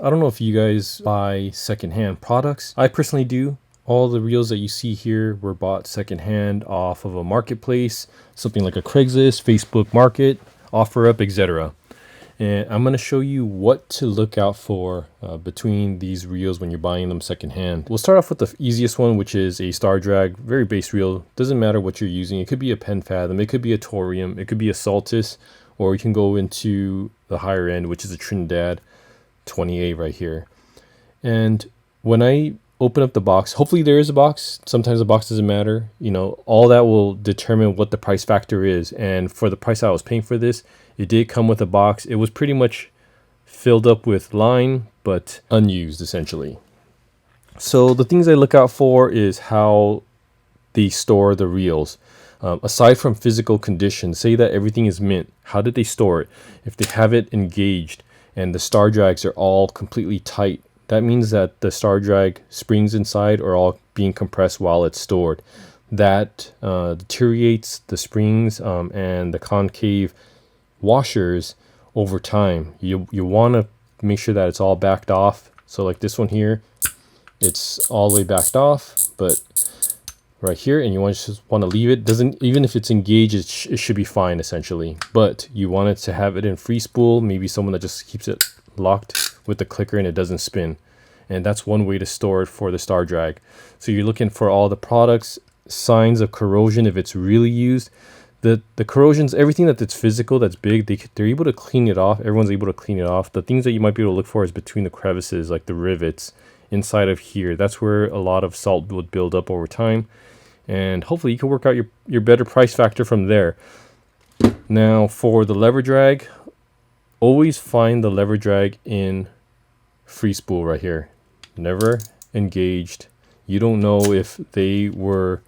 I don't know if you guys buy secondhand products. I personally do. All the reels that you see here were bought secondhand off of a marketplace, something like a Craigslist, Facebook Market, OfferUp, etc. And I'm going to show you what to look out for between these reels when you're buying them secondhand. We'll start off with the easiest one, which is a Star Drag, very base reel. Doesn't matter what you're using. It could be a Pen Fathom, it could be a Torium, it could be a Saltus, or you can go into the higher end, which is a Trinidad 28 right here. And when I open up the box, hopefully there is a box. Sometimes the box doesn't matter. You know, all that will determine what the price factor is. And for the price I was paying for this, it did come with a box. It was pretty much filled up with line, but unused essentially. So the things I look out for is how they store the reels. Aside from physical conditions, say that everything is mint. How did they store it? If they have it engaged and the star drags are all completely tight, that means that the star drag springs inside are all being compressed while it's stored. That deteriorates the springs and the concave washers over time. You want to make sure that it's all backed off. So like this one here, it's all the way backed off, but right here, and you just want to leave it. Doesn't, even if it's engaged, it should be fine essentially. But you want it to have it in free spool, maybe someone that just keeps it locked with the clicker and it doesn't spin. And that's one way to store it for the star drag. So you're looking for all the products, signs of corrosion if it's really used. The corrosions, everything that's physical, that's big, they're able to clean it off. Everyone's able to clean it off. The things that you might be able to look for is between the crevices, like the rivets inside of here. That's where a lot of salt would build up over time. And hopefully you can work out your better price factor from there. Now for the lever drag, always find the lever drag in free spool right here. Never engaged. You don't know if they were,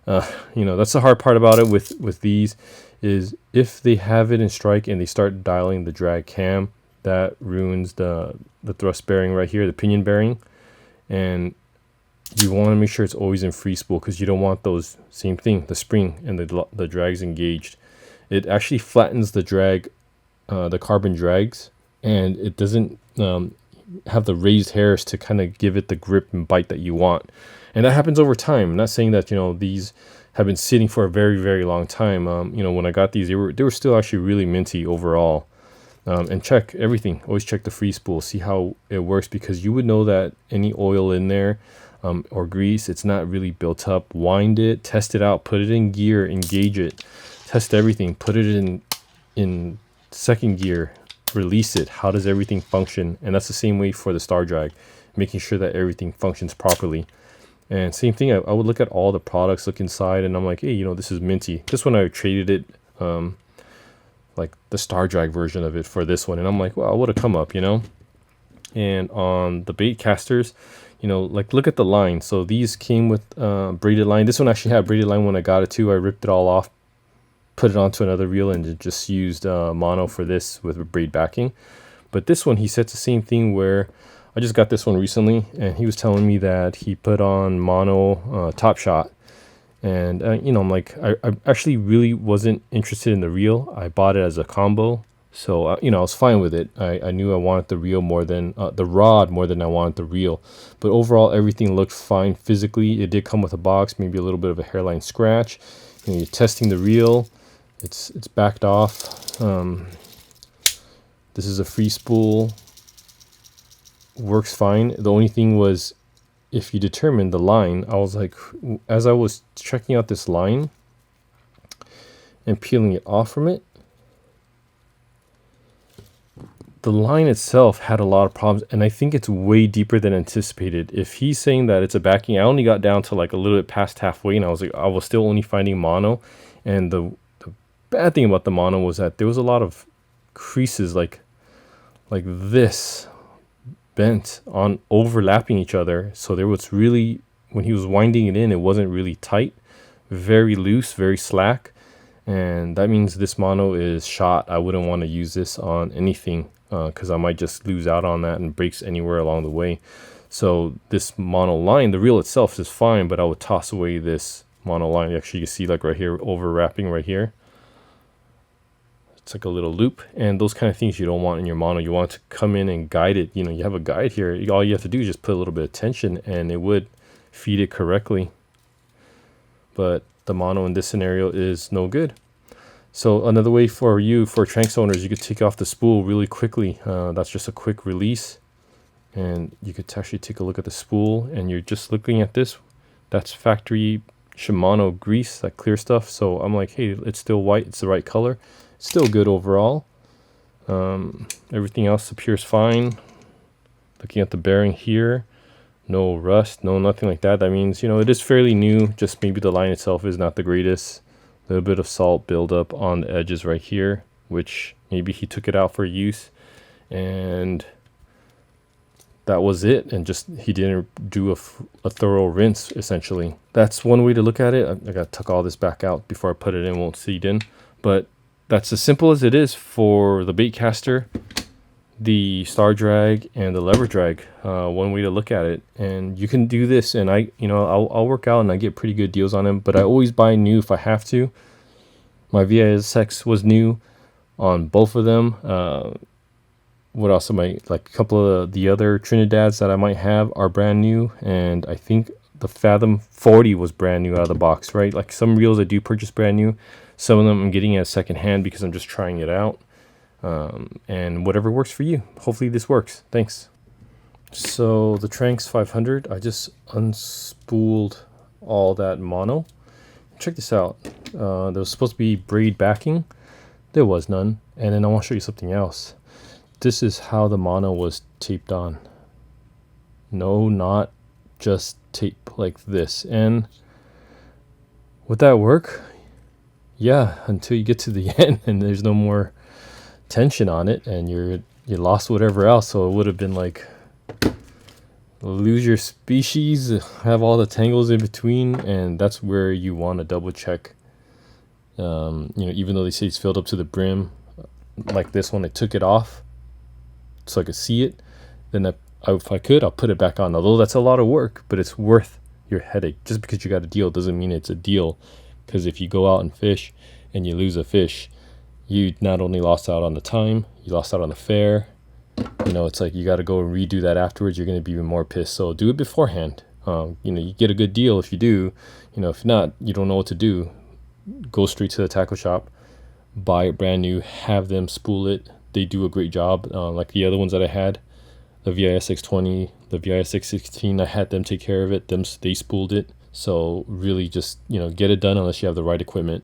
that's the hard part about it with these, is if they have it in strike and they start dialing the drag cam, that ruins the thrust bearing right here, the pinion bearing. And you want to make sure it's always in free spool because you don't want those, same thing, the spring and the drag's engaged. It actually flattens the drag, the carbon drags, and it doesn't have the raised hairs to kind of give it the grip and bite that you want. And that happens over time. I'm not saying that these have been sitting for a very, very long time. When I got these, they were still actually really minty overall. And check everything. Always check the free spool, see how it works, because you would know that any oil in there or grease, it's not really built up. Wind it, test it out, put it in gear, engage it, test everything, put it in second gear, release it. How does everything function? And that's the same way for the star drag, making sure that everything functions properly. And same thing, I would look at all the products, look inside, and I'm like, hey, this is minty. This one I traded it, like the star drag version of it for this one, and I'm like, well, what a come up, And on the bait casters, like look at the line. So these came with braided line. This one actually had braided line when I got it too. I ripped it all off, put it onto another reel, and just used mono for this with braid backing. But this one, he said the same thing, where I just got this one recently, and he was telling me that he put on mono Top Shot. And, I'm like, I actually really wasn't interested in the reel. I bought it as a combo. So, I was fine with it. I knew I wanted the reel more than the rod more than I wanted the reel. But overall, everything looked fine physically. It did come with a box, maybe a little bit of a hairline scratch. You're testing the reel. It's backed off. This is a free spool. Works fine. The only thing was, if you determine the line, I was like, as I was checking out this line and peeling it off from it, the line itself had a lot of problems, and I think it's way deeper than anticipated. If he's saying that it's a backing, I only got down to like a little bit past halfway, and I was still only finding mono. And the bad thing about the mono was that there was a lot of creases like this, bent on, overlapping each other. So there was really, when he was winding it in, it wasn't really tight, very loose, very slack. And that means this mono is shot. I wouldn't want to use this on anything because I might just lose out on that and breaks anywhere along the way. So this mono line, the reel itself is fine, but I would toss away this mono line. Actually, you see like right here, overwrapping right here. It's like a little loop, and those kind of things you don't want in your mono. You want it to come in and guide it. You know, you have a guide here. All you have to do is just put a little bit of tension and it would feed it correctly. But the mono in this scenario is no good. So another way for Tranx owners, you could take off the spool really quickly. That's just a quick release. And you could actually take a look at the spool, and you're just looking at this. That's factory Shimano grease, that clear stuff. So I'm like, hey, it's still white. It's the right color. Still good overall. Everything else appears fine. Looking at the bearing here, no rust, no nothing like that. That means, you know, it is fairly new. Just maybe the line itself is not the greatest. A little bit of salt buildup on the edges right here, which maybe he took it out for use, and that was it. And just he didn't do a thorough rinse. Essentially, that's one way to look at it. I gotta tuck all this back out before I put it in. Won't seed in, but that's as simple as it is for the bait caster, the star drag, and the lever drag. One way to look at it, and you can do this. And I'll work out and I get pretty good deals on them, but I always buy new if I have to. My VISX was new on both of them. What else am I, like a couple of the other Trinidads that I might have are brand new, and I think the Fathom 40 was brand new out of the box, right? Like some reels I do purchase brand new. Some of them I'm getting at second hand because I'm just trying it out. And whatever works for you. Hopefully this works. Thanks. So the Tranx 500, I just unspooled all that mono. Check this out. There was supposed to be braid backing. There was none. And then I want to show you something else. This is how the mono was taped on. No, not just tape like this. And would that work? Yeah, until you get to the end and there's no more tension on it, and you lost whatever else. So it would have been like lose your species, have all the tangles in between, and that's where you want to double check. Even though they say it's filled up to the brim, like this one, I took it off so I could see it. Then if I could, I'll put it back on. Although that's a lot of work, but it's worth your headache. Just because you got a deal doesn't mean it's a deal. Because if you go out and fish and you lose a fish, you not only lost out on the time, you lost out on the fare. It's like you got to go and redo that afterwards. You're going to be even more pissed. So do it beforehand. You get a good deal if you do. If not, you don't know what to do. Go straight to the tackle shop, buy it brand new, have them spool it. They do a great job. Like the other ones that I had, the VISX20, the VISX16, I had them take care of it. They spooled it. So really just, get it done unless you have the right equipment.